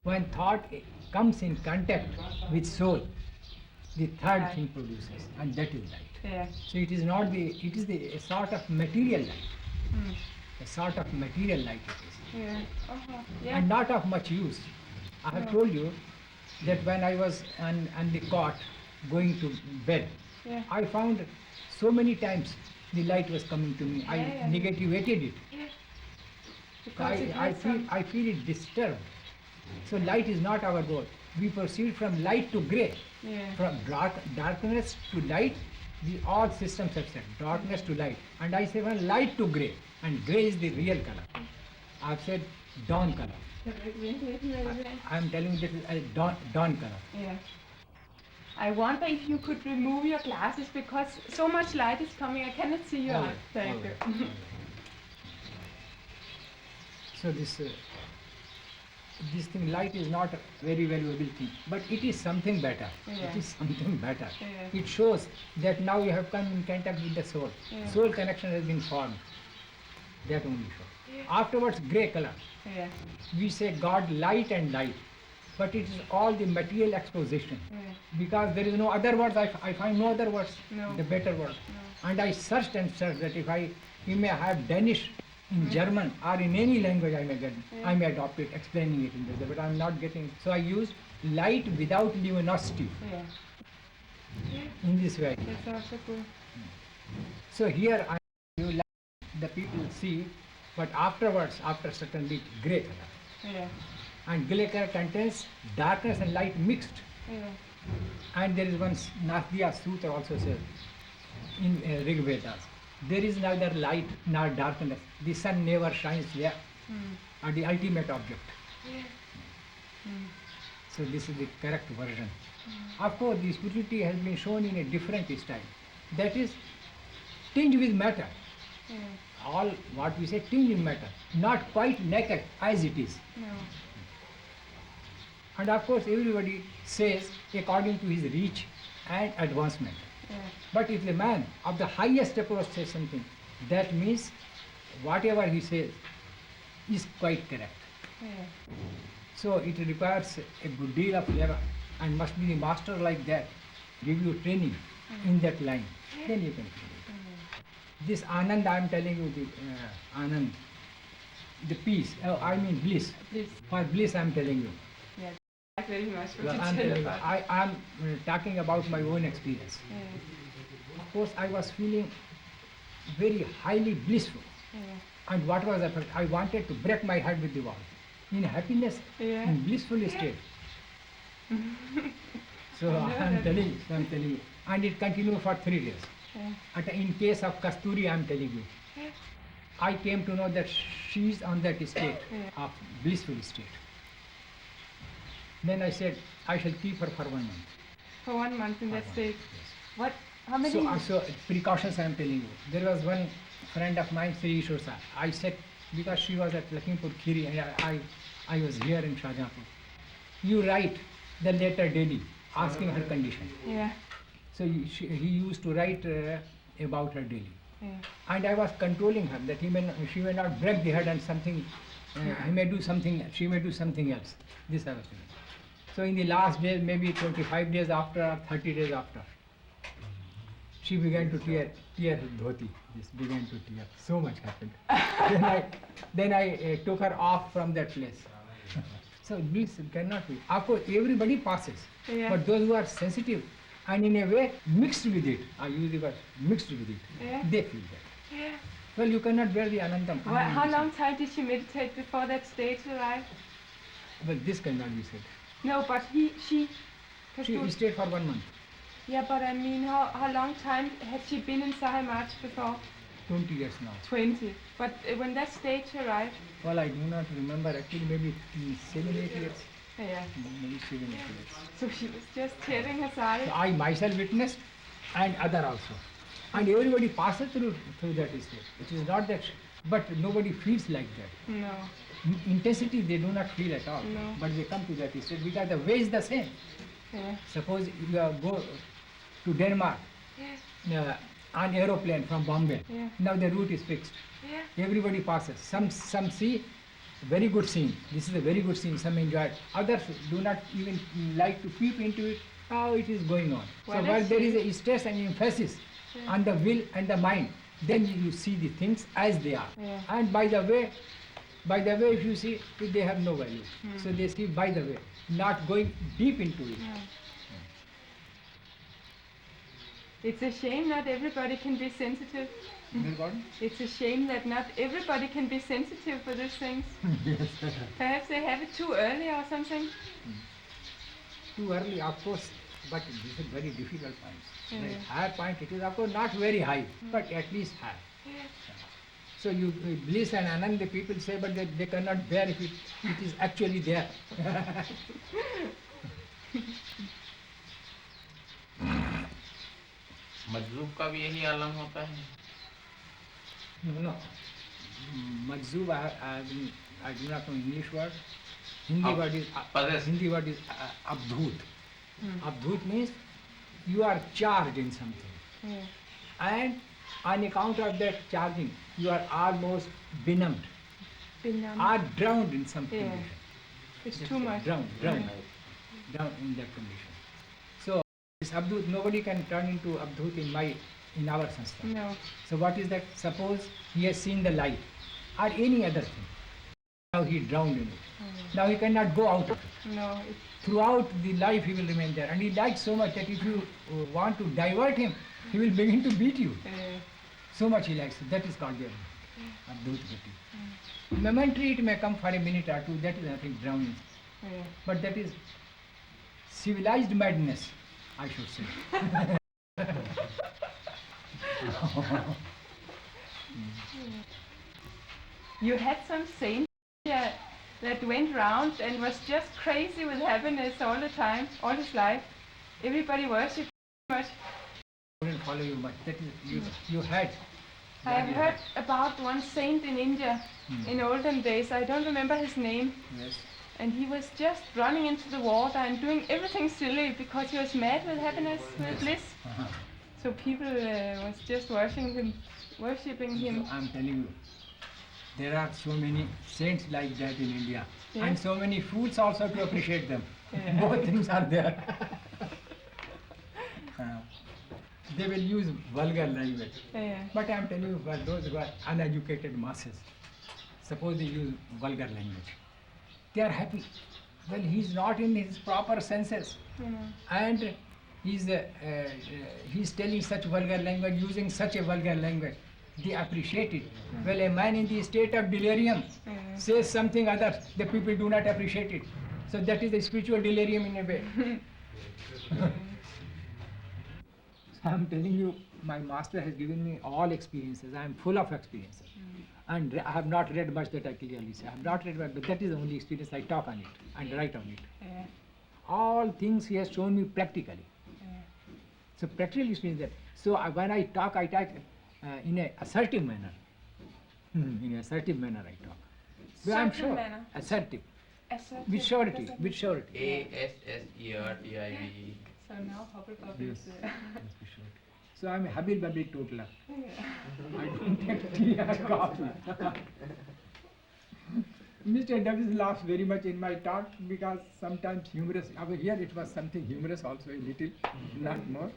When thought comes in contact with soul, the third Right. thing produces, and that is light. Yeah. So it is not the, it is the a sort of material light, Mm. a sort of material light it is, Yeah. Uh-huh. Yeah. and not of much use. I have No. told you that when I was on the cot going to bed, Yeah. I found so many times the light was coming to me. I Yeah. negativated it. Yeah. Because it has some. I feel it disturbed. So light is not our goal. We proceed from light to grey, Yeah. from darkness to light. All systems have said darkness to light, and I say from light to grey, and grey is the real color. I've said dawn color. I am telling you this is a dawn color. Yeah. I wonder if you could remove your glasses because so much light is coming. I cannot see your All eye. right, Thank all you. right, all right. So this thing, light is not a very valuable thing, but it is something better. Yeah. It is something better. Yeah. It shows that now you have come in contact with the soul. Yeah. Soul connection has been formed. That only shows. Afterwards, grey color. Yeah. We say God light and light, but it is all the material exposition. Yeah. Because there is no other words, I find no other words, No. the better word. No. And I searched and searched that if I may have Danish in German or in any language I may get, I may adopt it, explaining it in this, but I am not getting it. So I used light without luminosity Yeah. in this way. That's also good. So here I you light, the people see, but afterwards, after certain bit, grey color. Yeah. And grey color contains darkness and light mixed. Yeah. And there is one Nasdya Sutra also says in Rig Vedas, there is neither light nor darkness. The sun never shines there, Mm. are the ultimate object. Mm. So this is the correct version. Of course, the spirituality has been shown in a different style. That is tinged with matter. Yeah. All what we say tinged in matter, not quite naked as it is. No. And of course, everybody says according to his reach and advancement. Yeah. But if the man of the highest approach says something, that means whatever he says is quite correct. Yeah. So it requires a good deal of labor and must be the master like that, give you training in that line. Then you can do it. This Anand, I am telling you, the Anand, the peace, I mean bliss. Please. For bliss I am telling you. Yeah. Thank you very much for I am telling telling you, about. I am talking about my own experience. Yeah. Of course, I was feeling very highly blissful. Yeah. And what was the I wanted to break my head with the wall. In happiness, Yeah. in blissful state. So I know I am that. telling you. And it continued for 3 days. Yeah. And in case of Kasturi, I am telling you. I came to know that she is on that state Yeah. of blissful state. Then I said, I shall keep her for 1 month. For 1 month in that For 1 state. month, yes. What? How many? So precautions I am telling you. There was one friend of mine, Sri Ishwar Sir. I said, because she was at Lakhimpur Khiri and I was here in Shahjahanpur. You write the letter daily, asking her condition. Yeah. So he used to write about her daily. Yeah. And I was controlling her that she may not break the head and something, he may do something, she may do something else. This I was doing. So in the last days, maybe 25 days after or 30 days after, she began to tear her dhoti. This began to tear. So much happened. then I took her off from that place. So this cannot be. Of course, everybody passes, Yeah. but those who are sensitive and in a way mixed with it, I use the word mixed with it, Yeah. they feel that. Yeah. Well, you cannot bear the Anandam. How long time did she meditate before that stage arrived? Well, this cannot be said. No, but she. She stayed for 1 month, Yeah, but I mean, how long time had she been in Sahamat before? 20 years now. 20. But when that stage arrived, Well, I do not remember, actually maybe 7, 8 years. yeah. Maybe 7, 8 years. So she was just tearing her sari. So I myself witnessed and other also. And everybody passes through that state. It is not that, but nobody feels like that. No. Intensity they do not feel at all, No. but they come to that state because the way is the same. Yeah. Suppose you go to Denmark on aeroplane from Bombay. Yeah. Now the route is fixed. Yeah. Everybody passes. Some see very good scene. This is a very good scene. Some enjoy it. Others do not even like to peep into it, how it is going on. Well, So I while there is see. a stress and emphasis Yeah. on the will and the mind, then you see the things as they are. Yeah. And by the way, if you see, they have no value. So they see by the way, not going deep into it. Yeah. It's a shame not everybody can be sensitive. Beg pardon? It's a shame that not everybody can be sensitive for these things. Perhaps they have it too early or something. Too early, of course, but this is very difficult point. Yeah. The higher point, it is of course not very high, but at least high. So you bliss and anand, the people say, but they cannot bear if it is actually there. मजलूब का भी यही आलम होता है। No. Majzoob, I do not know English word. Hindi word is abdhut. Abdhut means you are charged in something. Yeah. And on account of that charging, you are almost benumbed Benumb. or drowned in some Yeah. condition. It's too much. Drowned in that condition. So this abdhut, nobody can turn into abdhut in our sanskar. No. So what is that? Suppose he has seen the light or any other thing. Now he drowned in it. Now he cannot go out of it. No. Throughout the life he will remain there. And he likes so much that if you want to divert him, he will begin to beat you. So much he likes it. That is called the abdhut gati. Momentary it may come for a minute or two, that is nothing, drowning. But that is civilized madness, I should say. You had some saint that went round and was just crazy with happiness all the time, all his life. Everybody worshipped him much. I wouldn't follow you much. That is, you had. I have heard about one saint in India in olden days. I don't remember his name. Yes. And he was just running into the water and doing everything silly because he was mad with happiness, with bliss. So people was just worshipping him. I'm telling you, there are so many saints like that in India. Yeah. And so many fools also to appreciate them. Yeah. Both things are there. They will use vulgar language. But I'm telling you, for those who are uneducated masses, suppose they use vulgar language, they are happy. Well, he's not in his proper senses. And he's telling such vulgar language, using such a vulgar language. They appreciate it. Well, a man in the state of delirium says something other, the people do not appreciate it. So that is the spiritual delirium in a way. I'm telling you, my master has given me all experiences. I am full of experiences. And I have not read much that I clearly say. I have not read much, but that is the only experience. I talk on it and write on it. All things he has shown me practically. So practical experience that. So when I talk in an assertive manner. In an assertive manner I talk. Well, I'm Certain sure. manner. Assertive. Assertive. With surety. With surety. ASSERTIVE. So now Hubblepup Yes. is... Yes, with surety. So I'm a habil-babil totaler. I don't take tea or coffee. Mr. Davis laughs very much in my talk because sometimes humorous. Over here it was something humorous also, a little, not more.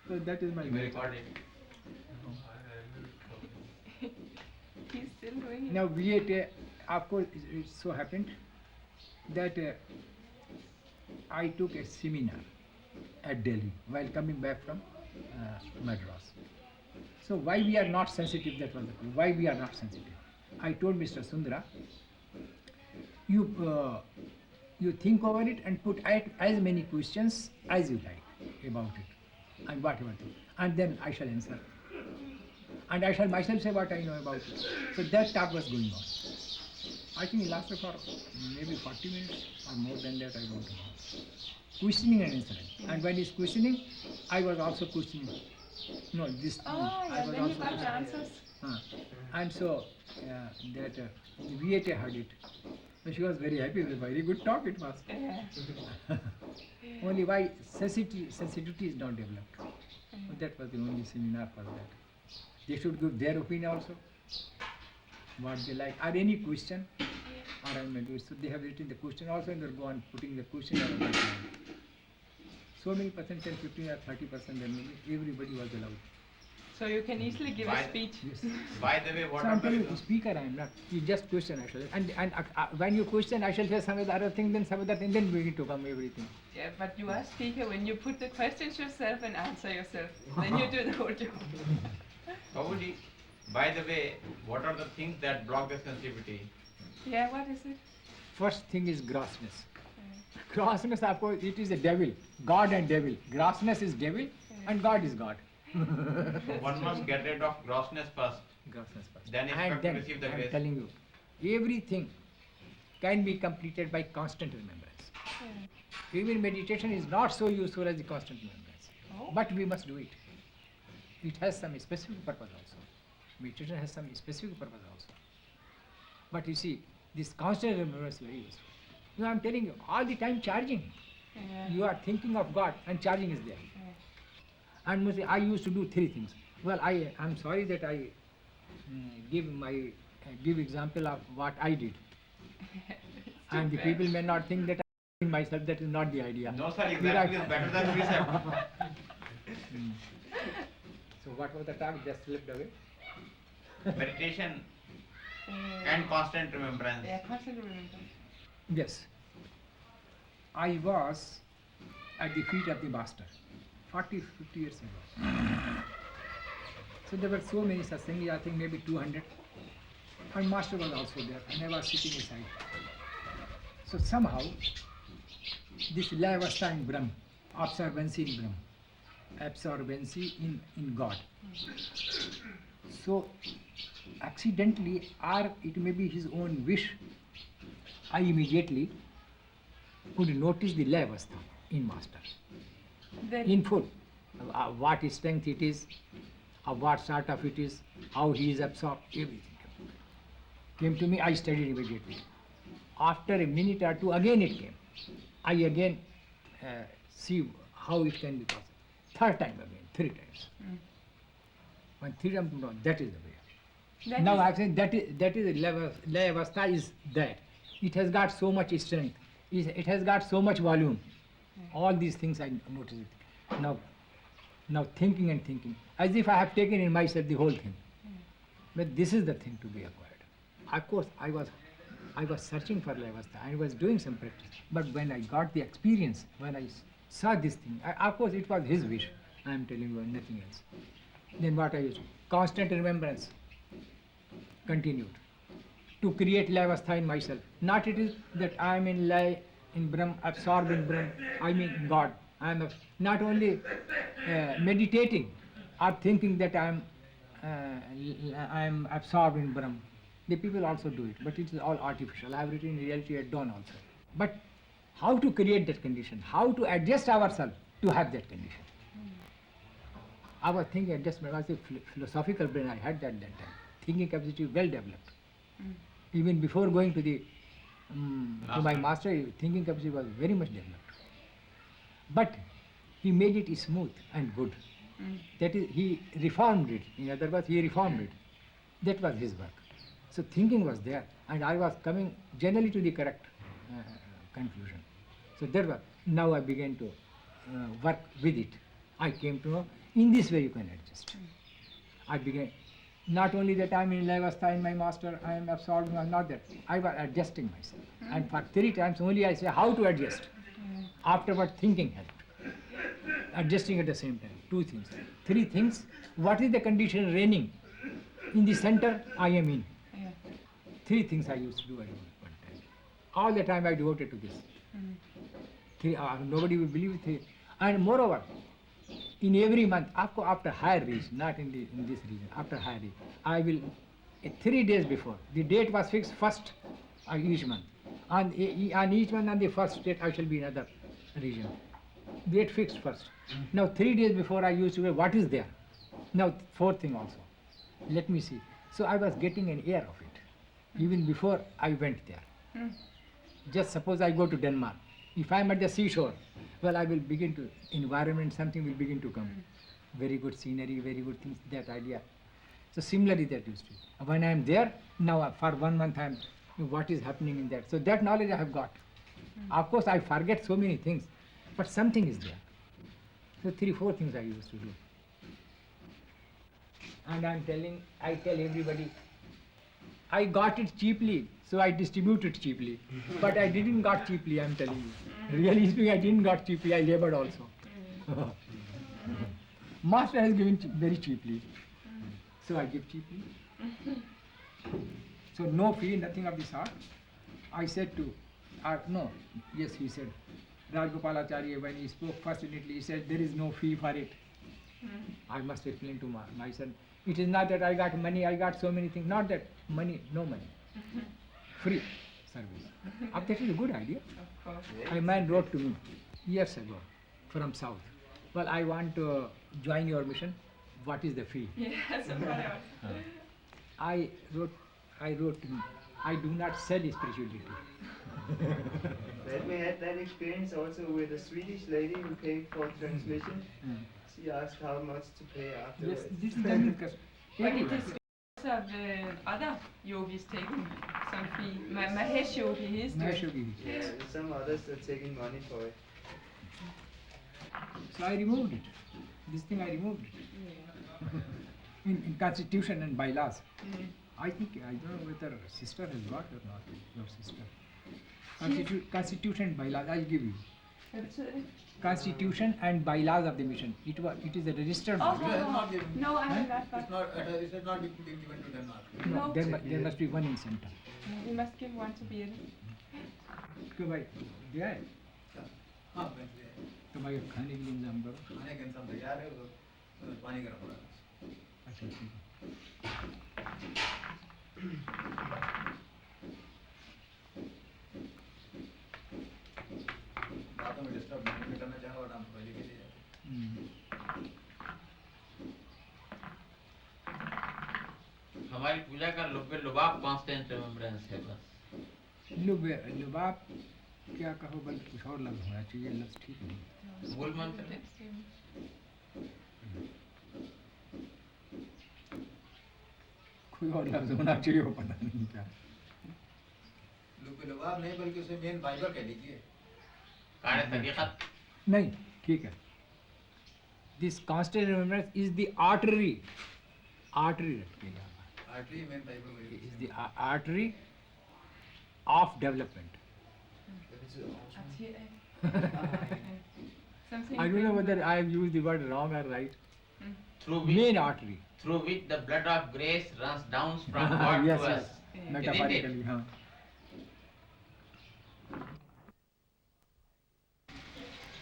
So that is my. He's still doing it. Now VAT, of course, it so happened that I took a seminar at Delhi while coming back from Madras. So why we are not sensitive, that was the problem. Why we are not sensitive? I told Mr. Sundara, you think over it and put as many questions as you like about it and whatever, and then I shall answer. And I shall myself say what I know about it. So that talk was going on. I think it lasted for maybe 40 minutes or more than that, I don't know. Questioning and answering. And when he's questioning, I was also questioning. No, this. Oh, I yeah, was then you also got the questioning. answers. And so that VAT heard it. So she was very happy. It was a very good talk it was. Only why sensitivity is not developed. So that was the only seminar for that. They should give their opinion also, what they like, or any question. arrangement. So they have written the question also and they'll go on putting the question around. So many percent, 10, 15 or 30%, then maybe everybody was allowed. So you can easily give a By- speech. Yes. By the way, what So I'm are telling you, the speaker I am not. You just question I shall. And when you question, I shall say some other thing, then some other thing, then begin to come everything. Yeah, but you are speaker when you put the questions yourself and answer yourself. Then you do the whole job. Babuji, by the way, what are the things that block the sensitivity? Yeah, what is it? First thing is grossness. Grossness, of course, it is a devil. God and devil. Grossness is devil and God is God. So one must get rid of grossness first. Grossness first. Then expect And to then, receive the I am grace. telling you, everything can be completed by constant remembrance. Even meditation is not so useful as the constant remembrance. Oh. But we must do it. It has some specific purpose also. Meditation has some specific purpose also. But you see, this constant remembrance is very useful. You know, I'm telling you, all the time charging. Yeah. You are thinking of God and charging is there. Yeah. And mostly I used to do three things. Well, I'm sorry that I give example of what I did. It's And too the bad. people may not think that I in myself, that is not the idea. No, sir, Did I- exactly is better than precept. So what was the talk? Just slipped away. Meditation Yeah. and constant remembrance. Yeah, constantly remember. Yes. I was at the feet of the master 40, 50 years ago. So there were so many satsangi, I think maybe 200. And master was also there and I was sitting aside. So somehow this layavastha in Brahm, absorbency in Brahm, absorbency in God. So accidentally, or it may be his own wish, I immediately could notice the layavastha in master, Then in full. What strength it is, what sort of it is, how he is absorbed, everything came to me. I studied immediately. After a minute or two, again it came. I again see how it can be possible. Third time again, 3 times. When 3 times, no, that is the way. that Now is- I say that is layavastha is that. It has got so much strength. It has got so much volume. All these things I notice it. Now thinking and thinking, as if I have taken in myself the whole thing. But this is the thing to be acquired. Of course, I was searching for layavastha. I was doing some practice. But when I got the experience, when I saw this thing, of course it was his wish. I am telling you, nothing else. Then what I used? Constant remembrance continued to create layavastha in myself. Not it is that I am in lay in Brahm, absorbed in Brahm. I mean God. I am not only meditating or thinking that I am absorbed in Brahm. The people also do it, but it is all artificial. I have written in reality at dawn also. But how to create that condition? How to adjust ourselves to have that condition? I was thinking adjustment was a philosophical brain I had that time. Thinking capacity well developed. Even before going to the to my master, thinking capacity was very much developed. But he made it smooth and good. That is, he reformed it. In other words, he reformed it. That was his work. So thinking was there, and I was coming generally to the correct conclusion. So that was, now I began to work with it. I came to know, in this way you can adjust. I began, not only that I am in layavastha in my master, I am absorbed, not that. I was adjusting myself. And for 3 times only I say how to adjust. Afterward thinking helped. Adjusting at the same time. 2 things. 3 things. What is the condition reigning? In the center I am in. Yeah. 3 things I used to do at one time. All the time I devoted to this. 3, nobody will believe it. And moreover, in every month, after higher reach, not in this region, after higher reach, I will, 3 days before, the date was fixed first each month. On each month, on the first date, I shall be in another region. Date fixed first. Now 3 days before I used to say, what is there? Now 4th thing also. Let me see. So I was getting an air of it, even before I went there. Just suppose I go to Denmark. If I am at the seashore, well, I will begin to, environment, something will begin to come. Very good scenery, very good things, that idea. So similarly that used to be. When I am there, now for 1 month I am what is happening in that. So that knowledge I have got. Of course, I forget so many things, but something is there. So 3-4 things I used to do. And I tell everybody, I got it cheaply, so I distribute it cheaply. But I didn't got cheaply, I'm telling you. Really speaking, I didn't got cheaply, I labored also. Master has given very cheaply, so I give cheaply. So no fee, nothing of the sort. I said to, he said, Rajgopalacharya, when he spoke first in Italy, he said, there is no fee for it. I must explain to my son, it is not that I got money, I got so many things, not that money, no money. Free service. That is a good idea. Of course. A man wrote to me years ago from South. Well, I want to join your mission. What is the fee? Yes, of course. I wrote to him, I do not sell spirituality. Well, we had that experience also with a Swedish lady who came for translation. She asked how much to pay Yes, afterwards. this is done because But it is because of other yogis taking some fee. Mahesh Yogi, he is doing. Mahesh Yogi. Yeah, some others are taking money for it. So I removed it. This thing I removed it. In constitution and bylaws. I think, I don't know whether sister has got or not, your sister. Constitution and bylaws, I'll give you. Hvad betyder det? Constitution and bylaws of the mission. It is a registered Oh, body. no, I have not It's got. not, it is not been given to Denmark. No. There must be one in center. We must give one to Birte. क्यों भाई दिया है हाँ बस ये तो भाई खाने के लिए इंतजाम करो खाने का इंतजाम तैयार है वो पानी गर्म हो रहा है अच्छा ठीक है बातों में डिस्टर्ब नहीं करना चाहो और हम पहले के लिए हमारी पूजा का लुबाब कांस्टेंट रिमेम्बरेंस है बस। लुबाब क्या कहो बल्कि कुछ और लफ्ज होना चाहिए लफ्ज ठीक नहीं मूल मंत्र है। कोई और लफ्ज होना चाहिए वो पता नहीं क्या लुबाब नहीं बल्कि उसे मेन बाइबल कह लीजिए कार्य तरीक़त नहीं ठीक है this constant remembrance is the artery रखिएगा आर्टरी मेन Bible is the artery of development. Something I don't know whether I have used the word wrong or right. through Main artery. which the blood of grace runs down from God yes, to yes. us. Metaphorically, huh?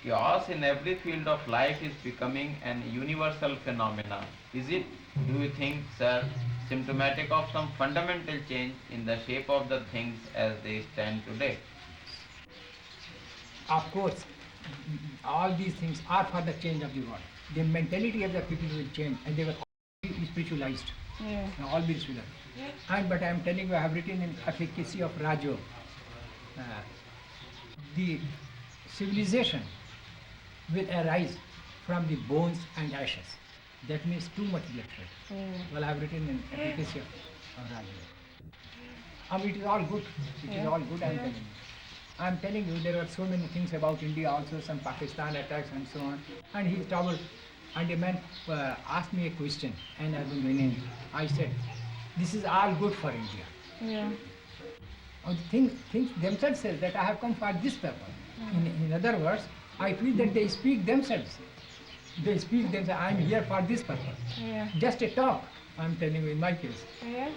Chaos in every field of life is becoming an universal phenomenon. Is it, do you think, sir, symptomatic of some fundamental change in the shape of the things as they stand today? Of course, all these things are for the change of the world. The mentality of the people will change, and they will all be spiritualized. Yeah. All be spiritualized. But I am telling you, I have written in Efficacy of Rajo, the civilization will arise from the bones and ashes. That means too much bloodshed. Well, I have written in Efficacy of Rajo. It is all good. It is all good, I am telling you, there were so many things about India also, some Pakistan attacks and so on. And he troubled. And a man asked me a question, and I said, this is all good for India. Yeah. Things themselves say that I have come for this purpose. In other words, I feel that they speak themselves. They speak themselves, I am here for this purpose. Yeah. Just a talk, I am telling you in my case. Yeah.